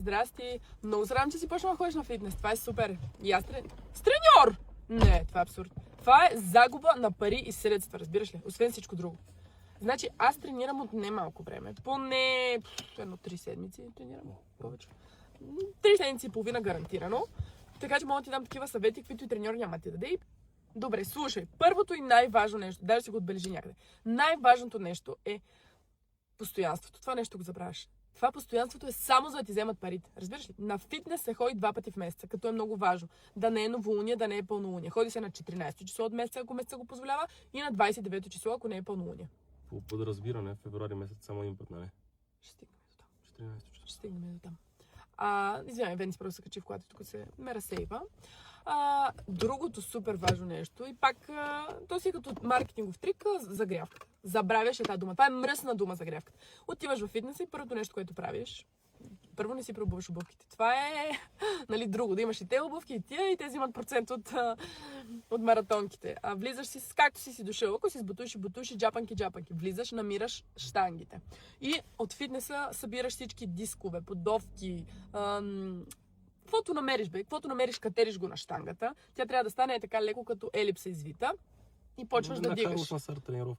Здрасти! Много се радвам, че си почнала да ходиш на фитнес. Това е супер. И аз с треньор! Не, това е абсурд. Това е загуба на пари и средства, разбираш ли? Освен всичко друго. Значи аз тренирам от немалко време. Поне едно 3 седмици тренирам. Повече. 3 седмици и половина гарантирано. Така че мога да ти дам такива съвети, каквито и треньор няма ти даде. Добре, слушай. Първото и най-важно нещо, даже си го отбележи някъде. Най-важното нещо е постоянството. Това нещо го забравяш. Това постоянството е само за да ти вземат парите. Разбираш ли? На фитнес се ходи 2 пъти в месеца, като е много важно. Да не е новолуние, да не е пълнолуние. Ходи се на 14 число от месеца, ако месеца го позволява, и на 29 число, ако не е пълнолуние. По подразбиране, февруари месец само един път, нали? Ще стигнем до там. 14 часа. Ще стигнем до там. Извинявай, Венис просто се качи в колата, тук се ме разсейва. Другото супер важно нещо и пак то си е като маркетингов трик, загрявката. Забравяш тази дума. Това е мръсна дума, загрявката. Отиваш в фитнеса и първото нещо, което правиш, първо не си преобуваш обувките. Това е нали, друго, да имаш и те обувки, и тия, и те взимат процент от маратонките. Влизаш си, както си дошъл, ако си с бутуши, джапанки. Влизаш, намираш щангите. И от фитнеса събираш всички дискове, подовки, каквото намериш, каквото намериш, катериш го на щангата. Тя трябва да стане така леко като елипса извита и почваш да дигаш. На тренировка.